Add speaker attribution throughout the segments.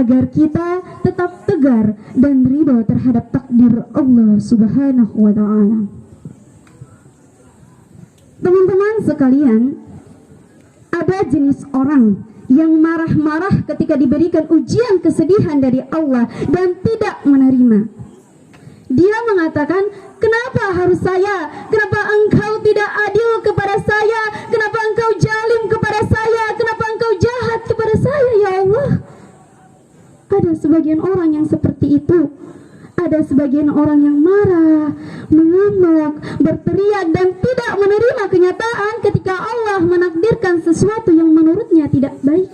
Speaker 1: agar kita tetap tegar dan ridho terhadap takdir Allah Subhanahu wa Ta'ala. Teman-teman sekalian, ada jenis orang yang marah-marah ketika diberikan ujian kesedihan dari Allah dan tidak menerima. Dia mengatakan, kenapa harus saya? Kenapa engkau tidak adil kepada saya? Kenapa engkau zalim kepada saya? Kenapa engkau jahat kepada saya, ya Allah? Ada sebagian orang yang seperti itu. Ada sebagian orang yang marah, mengamuk, berteriak dan tidak menerima kenyataan ketika Allah menakdirkan sesuatu yang menurutnya tidak baik.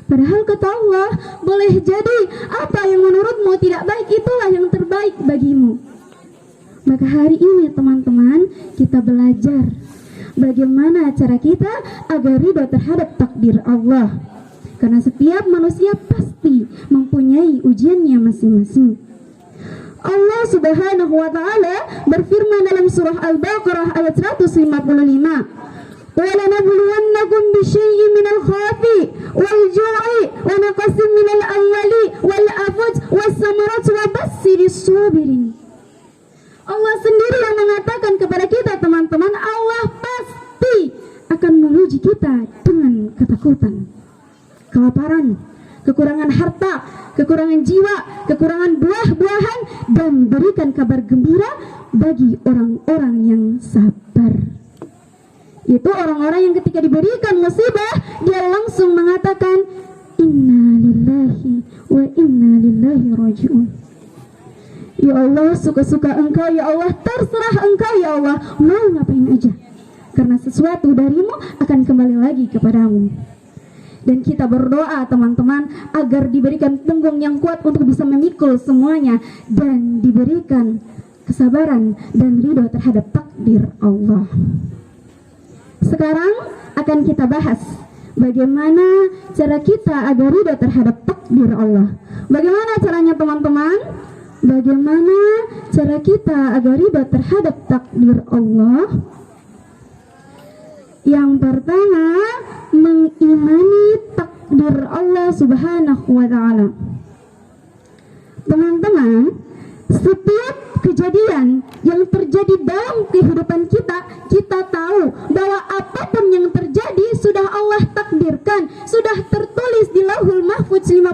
Speaker 1: Padahal kata Allah, boleh jadi apa yang menurutmu tidak baik itulah yang terbaik bagimu. Maka hari ini teman-teman, kita belajar bagaimana cara kita agar ridho terhadap takdir Allah. Karena setiap manusia pasti mempunyai ujiannya masing-masing. Allah Subhanahu wa Ta'ala berfirman dalam surah Al-Baqarah ayat 155. وَلَنَبْلُوَنَّكُمْ بِشَيْءٍ مِنَ الْخَوْفِ وَالْجُوعِ وَنَقْصٍ مِنَ الْأَمْوَالِ وَالْأَنْفُسِ وَالثَّمَرَاتِ وَبَشِّرِ الصَّابِرِينَ. Allah sendiri yang mengatakan kepada kita, teman-teman, Allah pasti akan menguji kita dengan ketakutan, kelaparan, kekurangan harta, kekurangan jiwa, kekurangan buah-buahan, dan berikan kabar gembira bagi orang-orang yang sabar. Itu orang-orang yang ketika diberikan musibah, dia langsung mengatakan, Inna lillahi wa inna lillahi raji'un. Ya Allah, suka-suka engkau, ya Allah, terserah engkau, ya Allah, mau ngapain aja, karena sesuatu darimu akan kembali lagi kepadamu. Dan kita berdoa teman-teman agar diberikan punggung yang kuat untuk bisa memikul semuanya dan diberikan kesabaran dan ridho terhadap takdir Allah. Sekarang akan kita bahas bagaimana cara kita agar ridho terhadap takdir Allah. Bagaimana caranya teman-teman? Bagaimana cara kita agar ridho terhadap takdir Allah? Yang pertama, mengimani takdir Allah Subhanahu wa Ta'ala. Teman-teman, setiap kejadian yang terjadi dalam kehidupan kita, kita tahu bahwa apapun yang terjadi sudah Allah takdirkan, sudah tertulis di Lauhul Mahfuz 50.000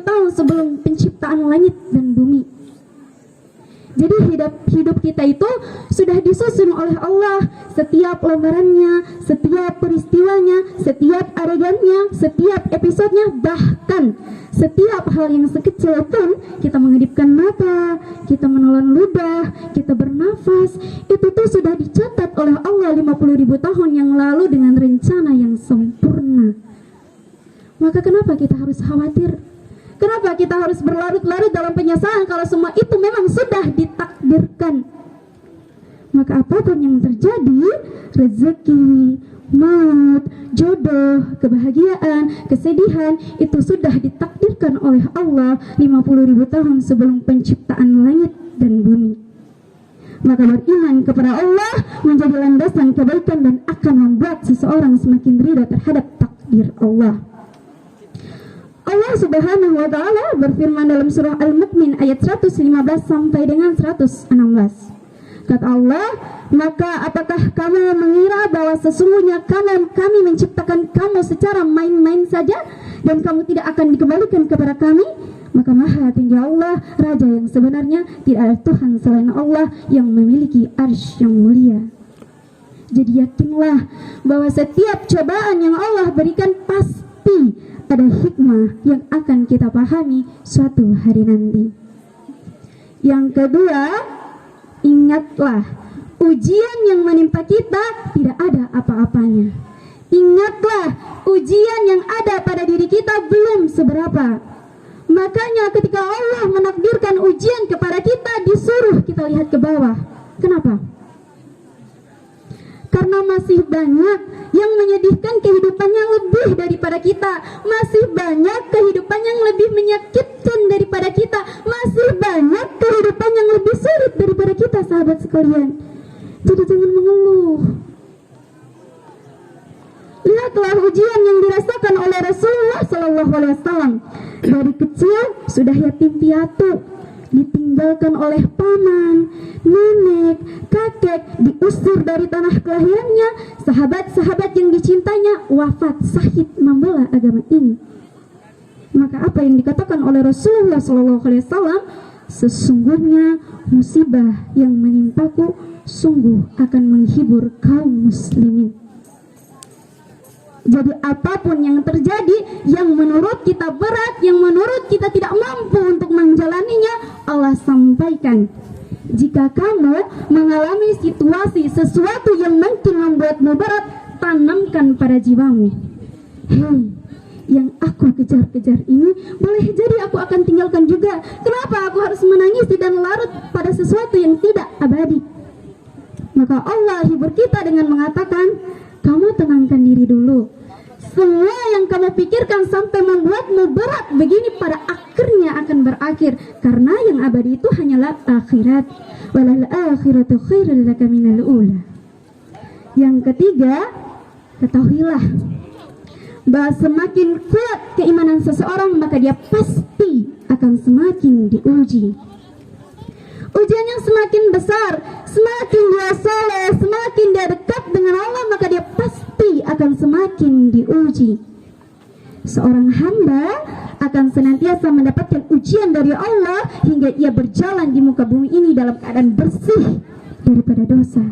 Speaker 1: tahun sebelum penciptaan langit dan bumi. Jadi hidup kita itu sudah disusun oleh Allah, setiap lembarannya, setiap peristiwanya, setiap adegannya, setiap episodenya, bahkan setiap hal yang sekecil pun, kita mengedipkan mata, kita menelan ludah, kita bernafas, itu tuh sudah dicatat oleh Allah 50.000 tahun yang lalu dengan rencana yang sempurna. Maka kenapa kita harus khawatir? Kenapa kita harus berlarut-larut dalam penyesalan kalau semua itu memang sudah ditakdirkan? Maka apapun yang terjadi, rezeki, maut, jodoh, kebahagiaan, kesedihan, itu sudah ditakdirkan oleh Allah 50.000 tahun sebelum penciptaan langit dan bumi. Maka beriman kepada Allah menjadi landasan kebaikan dan akan membuat seseorang semakin ridho terhadap takdir Allah. Allah Subhanahu wa Ta'ala berfirman dalam surah Al-Mu'min ayat 115 sampai dengan 116. Kata Allah, maka apakah kamu mengira bahwa sesungguhnya kami menciptakan kamu secara main-main saja dan kamu tidak akan dikembalikan kepada kami? Maka maha tinggi Allah, Raja yang sebenarnya, tidak ada Tuhan selain Allah yang memiliki arsy yang mulia. Jadi yakinlah bahwa setiap cobaan yang Allah berikan pasti ada hikmah yang akan kita pahami suatu hari nanti. Yang kedua, ingatlah, ujian yang menimpa kita tidak ada apa-apanya. Ingatlah, ujian yang ada pada diri kita belum seberapa. Makanya ketika Allah menakdirkan ujian kepada kita, disuruh kita lihat ke bawah. Kenapa? Karena masih banyak yang menyedihkan kehidupannya lebih daripada kita. Masih banyak kehidupan yang lebih menyakitkan daripada kita. Masih banyak kehidupan yang lebih sulit daripada kita, sahabat sekalian. Jadi jangan mengeluh. Lihat banyaklah ujian yang dirasakan oleh Rasulullah SAW. Dari kecil sudah yatim piatu, ditinggalkan oleh paman, nenek, kakek, diusir dari tanah kelahirannya, sahabat-sahabat yang dicintanya wafat syahid membela agama ini. Maka apa yang dikatakan oleh Rasulullah SAW, sesungguhnya musibah yang menimpaku sungguh akan menghibur kaum muslimin. Jadi apapun yang terjadi, yang menurut kita berat, yang menurut kita tidak mampu untuk menjalaninya, Allah sampaikan, jika kamu mengalami situasi sesuatu yang mungkin membuatmu berat, tanamkan pada jiwamu, hei, yang aku kejar-kejar ini boleh jadi aku akan tinggalkan juga. Kenapa aku harus menangis dan larut pada sesuatu yang tidak abadi? Maka Allah hibur kita dengan mengatakan, kamu tenangkan diri dulu. Semua yang kamu pikirkan sampai membuatmu berat begini pada akhirnya akan berakhir, karena yang abadi itu hanyalah akhirat. Walal akhiratu khairul laka minal ula. Yang ketiga, ketahuilah bahwa semakin kuat keimanan seseorang, maka dia pasti akan semakin diuji. Ujian yang semakin besar, semakin dia soleh, semakin dia dekat dengan Allah, maka dia pasti akan semakin diuji. Seorang hamba akan senantiasa mendapatkan ujian dari Allah hingga ia berjalan di muka bumi ini dalam keadaan bersih daripada dosa.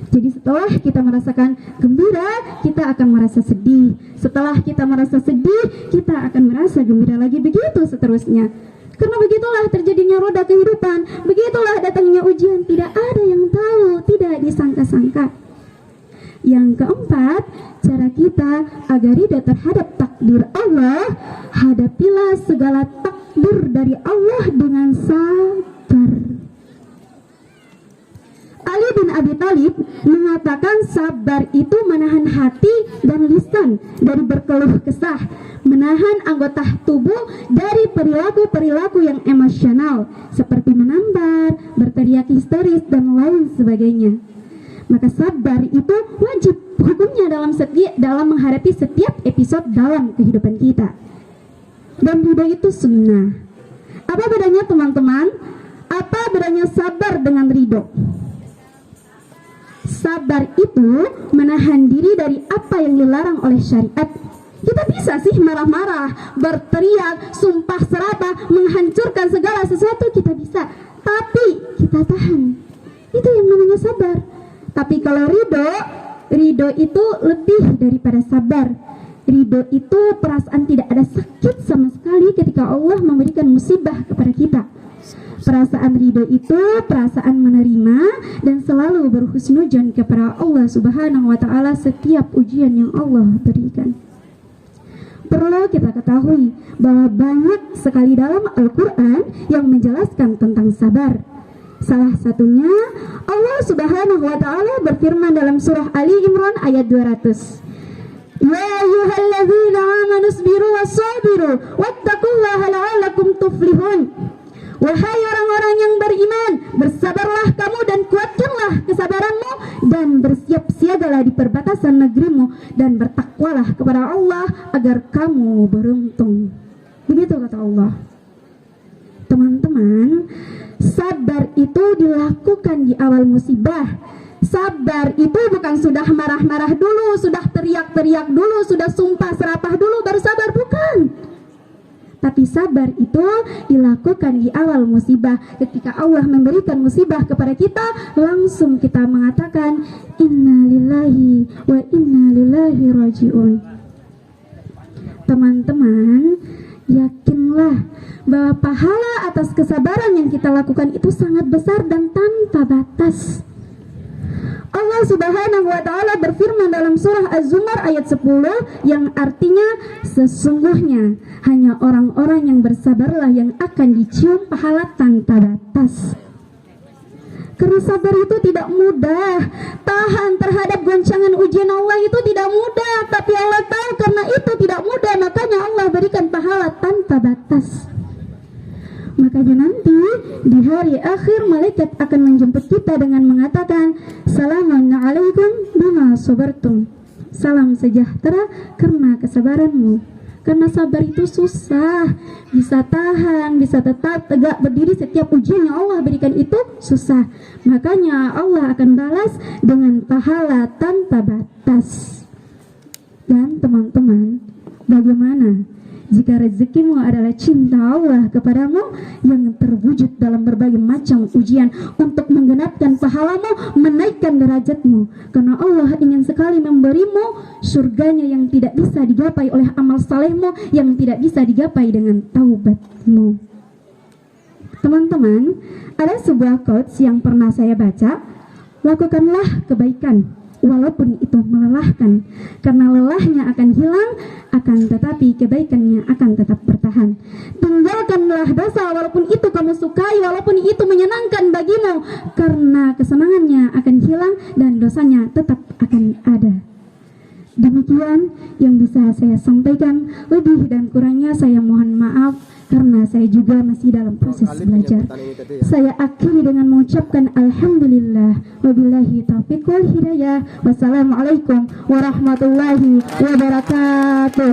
Speaker 1: Jadi setelah kita merasakan gembira, kita akan merasa sedih. Setelah kita merasa sedih, kita akan merasa gembira lagi, begitu seterusnya. Karena begitulah terjadinya roda kehidupan, begitulah datangnya ujian, tidak ada yang tahu, tidak disangka-sangka. Yang keempat, cara kita agar ridha terhadap takdir Allah, hadapilah segala takdir dari Allah dengan sabar. Ali bin Abi Thalib mengatakan sabar itu menahan hati dan lisan dari berkeluh kesah, menahan anggota tubuh dari perilaku-perilaku yang emosional seperti menambar, berteriak histeris dan lain sebagainya. Maka sabar itu wajib hukumnya dalam menghadapi setiap episode dalam kehidupan kita. Dan ridho itu sunnah. Apa bedanya teman-teman? Apa bedanya sabar dengan ridho? Sabar itu menahan diri dari apa yang dilarang oleh syariat. Kita bisa sih marah-marah, berteriak, sumpah serapah, menghancurkan segala sesuatu, kita bisa. Tapi kita tahan. Itu yang namanya sabar. Tapi kalau ridho itu lebih daripada sabar. Ridho itu perasaan tidak ada sakit sama sekali ketika Allah memberikan musibah kepada kita. Perasaan ridho itu perasaan menerima dan selalu berhusnudzon kepada Allah Subhanahu wa Ta'ala setiap ujian yang Allah berikan. Perlu kita ketahui bahwa banyak sekali dalam Al-Quran yang menjelaskan tentang sabar. Salah satunya Allah Subhanahu wa Ta'ala berfirman dalam surah Ali Imran ayat 200. Ya ayyuhalladzina amanu sabiru wassabiru wattaqullaha la'allakum tuflihun. Wahai orang-orang yang beriman, bersabarlah kamu dan kuatkanlah kesabaranmu, dan bersiap siagalah di perbatasan negerimu, dan bertakwalah kepada Allah agar kamu beruntung. Begitu kata Allah. Teman-teman, sabar itu dilakukan di awal musibah. Sabar itu bukan sudah marah-marah dulu, sudah teriak-teriak dulu, sudah sumpah serapah dulu baru sabar, bukan. Tapi sabar itu dilakukan di awal musibah. Ketika Allah memberikan musibah kepada kita, langsung kita mengatakan inna lillahi wa inna ilaihi rajiun. Teman-teman, yakinlah bahwa pahala atas kesabaran yang kita lakukan itu sangat besar dan tanpa batas. Allah Subhanahu wa Ta'ala berfirman dalam surah Az-Zumar ayat 10 yang artinya sesungguhnya hanya orang-orang yang bersabarlah yang akan dicium pahala tanpa batas. Karena sabar itu tidak mudah. Tahan terhadap goncangan ujian Allah itu tidak mudah, tapi Allah tahu karena itu tidak mudah, makanya Allah berikan pahala tanpa batas. Makanya nanti di hari akhir malaikat akan menjemput kita dengan mengatakan Assalamualaikum bima sabartum. salam sejahtera karena kesabaranmu. Karena sabar itu susah, bisa tahan, bisa tetap tegak berdiri setiap ujian yang Allah berikan itu susah. Makanya Allah akan balas dengan pahala tanpa batas. Dan teman-teman, bagaimana jika rezekimu adalah cinta Allah kepadamu yang terwujud dalam berbagai macam ujian untuk menggenapkan pahalamu, menaikkan derajatmu. Karena Allah ingin sekali memberimu surganya yang tidak bisa digapai oleh amal salehmu, yang tidak bisa digapai dengan taubatmu. Teman-teman, ada sebuah quotes yang pernah saya baca, lakukanlah kebaikan walaupun itu melelahkan, karena lelahnya akan hilang, akan tetapi kebaikannya akan tetap bertahan. Tinggalkanlah dosa walaupun itu kamu sukai, walaupun itu menyenangkan bagimu, karena kesenangannya akan hilang dan dosanya tetap akan ada. Demikian yang bisa saya sampaikan, lebih dan kurangnya saya mohon maaf karena saya juga masih dalam proses belajar. Saya akhiri dengan mengucapkan alhamdulillah, wabillahi taufiq wal hidayah. Wassalamualaikum warahmatullahi wabarakatuh.